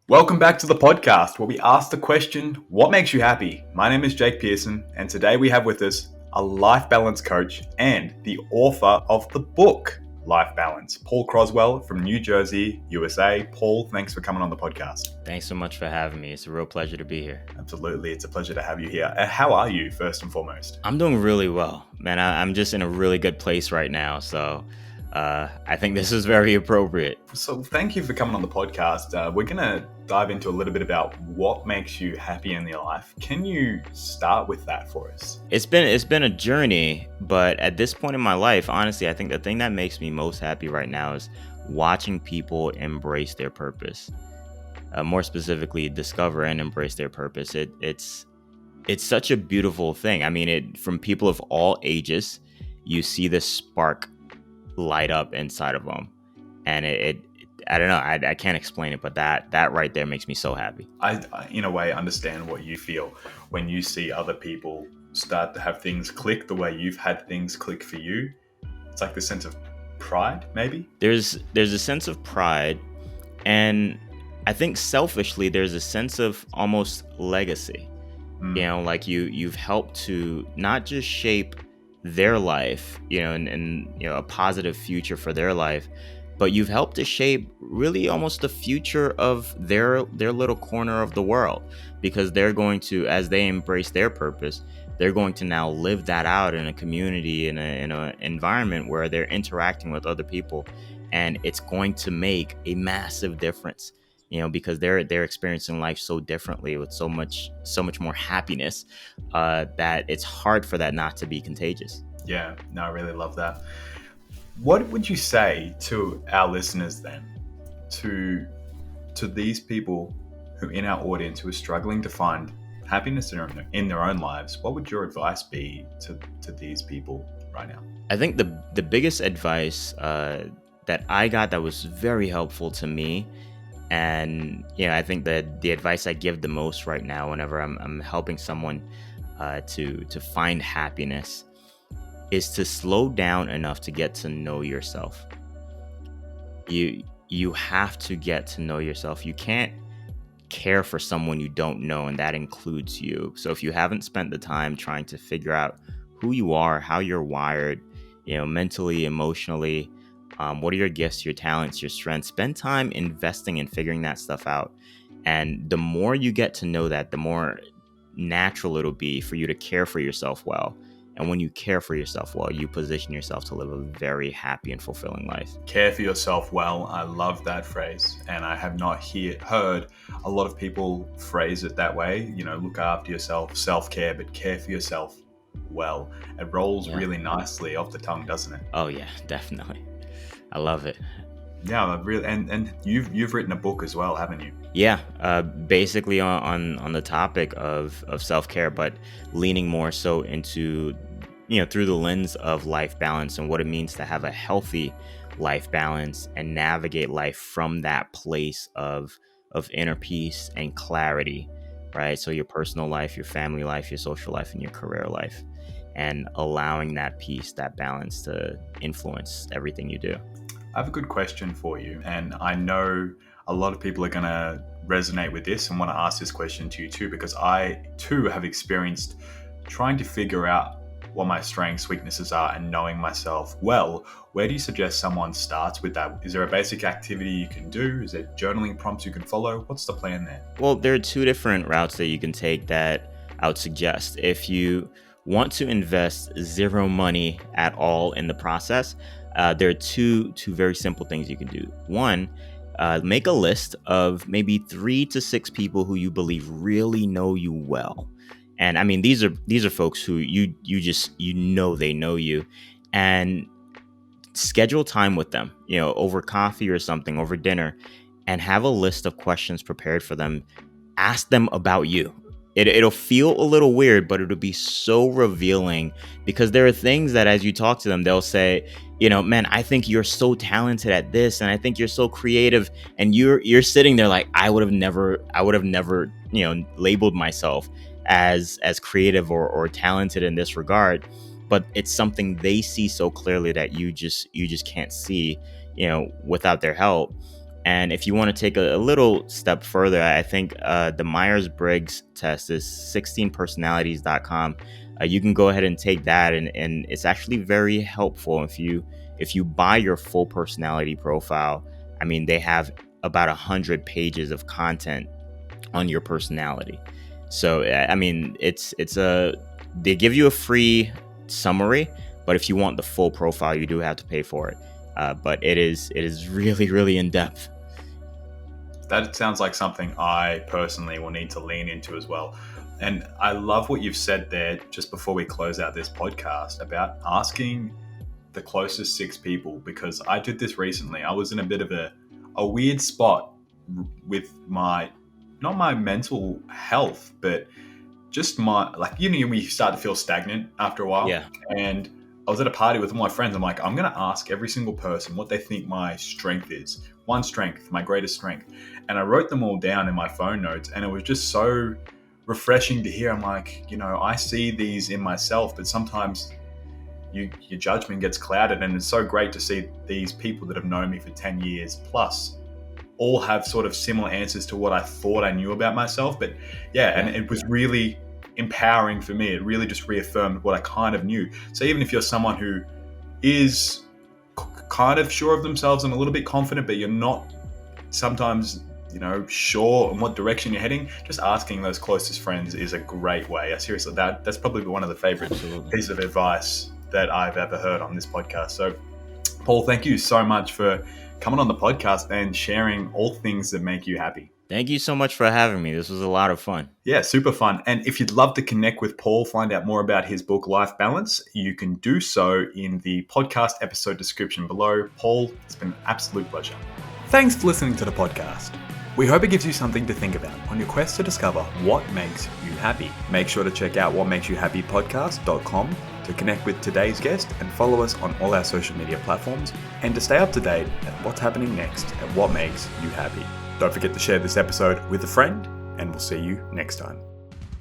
Welcome back to the podcast where we ask the question, what makes you happy? My name is Jake Pearson, and today we have with us a life balance coach and the author of the book, Life Balance, Paul Croswell from New Jersey, USA. Paul, thanks for coming on the podcast. Thanks so much for having me. It's a real pleasure to be here. Absolutely. It's a pleasure to have you here. How are you, first and foremost? I'm doing really well, man. I'm just in a really good place right now. So I think this is very appropriate. So thank you for coming on the podcast. We're going to dive into a little bit about what makes you happy in your life. Can you start with that for us? It's been a journey, but at this point in my life, honestly, I think the thing that makes me most happy right now is watching people embrace their purpose. More specifically, discover and embrace their purpose. It's such a beautiful thing. I mean, from people of all ages, you see this spark light up inside of them, and I don't know, I can't explain it, but that right there makes me so happy. I in a way understand what you feel when you see other people start to have things click the way you've had things click for you. It's like the sense of pride, maybe. There's a sense of pride, and I think selfishly there's a sense of almost legacy. Like you've helped to not just shape their life, and a positive future for their life, but you've helped to shape really almost the future of their little corner of the world, because they're going to, as they embrace their purpose, they're going to now live that out in a community, in a environment where they're interacting with other people, and it's going to make a massive difference. Because they're experiencing life so differently with so much more happiness, that it's hard for that not to be contagious. Yeah, no, I really love that. What would you say to our listeners then, to these people who in our audience who are struggling to find happiness in their own lives? What would your advice be to these people right now? I think the biggest advice that I got that was very helpful to me, and I think that the advice I give the most right now whenever I'm helping someone to find happiness, is to slow down enough to get to know yourself. You have to get to know yourself. You can't care for someone you don't know, and that includes you. So if you haven't spent the time trying to figure out who you are, how you're wired, mentally, emotionally, what are your gifts, your talents, your strengths, spend time investing in figuring that stuff out. And the more you get to know that, the more natural it'll be for you to care for yourself well. And when you care for yourself well, you position yourself to live a very happy and fulfilling life. Care for yourself well. I love that phrase. And I have not heard a lot of people phrase it that way. Look after yourself, self-care, but care for yourself well. It rolls really nicely off the tongue, doesn't it? Oh yeah, definitely. I love it. Yeah, really, and you've written a book as well, haven't you? Yeah, basically on the topic of self-care, but leaning more so into, through the lens of life balance and what it means to have a healthy life balance and navigate life from that place of inner peace and clarity, right? So your personal life, your family life, your social life, and your career life, and allowing that peace, that balance to influence everything you do. I have a good question for you, and I know a lot of people are going to resonate with this and want to ask this question to you too, because I too have experienced trying to figure out what my strengths, weaknesses are, and knowing myself well. Where do you suggest someone starts with that? Is there a basic activity you can do? Is there journaling prompts you can follow? What's the plan there? Well, there are two different routes that you can take that I would suggest. If you want to invest zero money at all in the process, there are two very simple things you can do. One, make a list of maybe 3 to 6 people who you believe really know you well. And I mean, these are folks who you they know you, and schedule time with them, over coffee or something, over dinner, and have a list of questions prepared for them. Ask them about you. It'll feel a little weird, but it'll be so revealing, because there are things that as you talk to them, they'll say, man, I think you're so talented at this, and I think you're so creative, and you're sitting there like, I would have never, labeled myself as creative or talented in this regard, but it's something they see so clearly that you just can't see, without their help. And if you want to take a little step further, I think the Myers-Briggs test is 16personalities.com. You can go ahead and take that, and it's actually very helpful. If you buy your full personality profile, I mean, they have about 100 pages of content on your personality. So I mean, they give you a free summary, but if you want the full profile, you do have to pay for it. But it is really, really in depth. That sounds like something I personally will need to lean into as well. And I love what you've said there just before we close out this podcast about asking the closest 6 people, because I did this recently. I was in a bit of a weird spot with not my mental health, but just when you start to feel stagnant after a while. Yeah. And I was at a party with all my friends. I'm like, I'm going to ask every single person what they think my strength is. One strength, my greatest strength. And I wrote them all down in my phone notes, and it was just so refreshing to hear. I'm like, I see these in myself, but sometimes your judgment gets clouded, and it's so great to see these people that have known me for 10 years plus all have sort of similar answers to what I thought I knew about myself. But and it was really empowering for me. It really just reaffirmed what I kind of knew. So even if you're someone who is kind of sure of themselves and a little bit confident, but you're not sometimes, sure on what direction you're heading, just asking those closest friends is a great way. Seriously, that's probably one of the favorite pieces of advice that I've ever heard on this podcast. So, Paul, thank you so much for coming on the podcast and sharing all things that make you happy. Thank you so much for having me. This was a lot of fun. Yeah, super fun. And if you'd love to connect with Paul, find out more about his book, Life Balance, you can do so in the podcast episode description below. Paul, it's been an absolute pleasure. Thanks for listening to the podcast. We hope it gives you something to think about on your quest to discover what makes you happy. Make sure to check out whatmakesyyouhappypodcast.com to connect with today's guest and follow us on all our social media platforms, and to stay up to date at what's happening next at What Makes You Happy. Don't forget to share this episode with a friend, and we'll see you next time.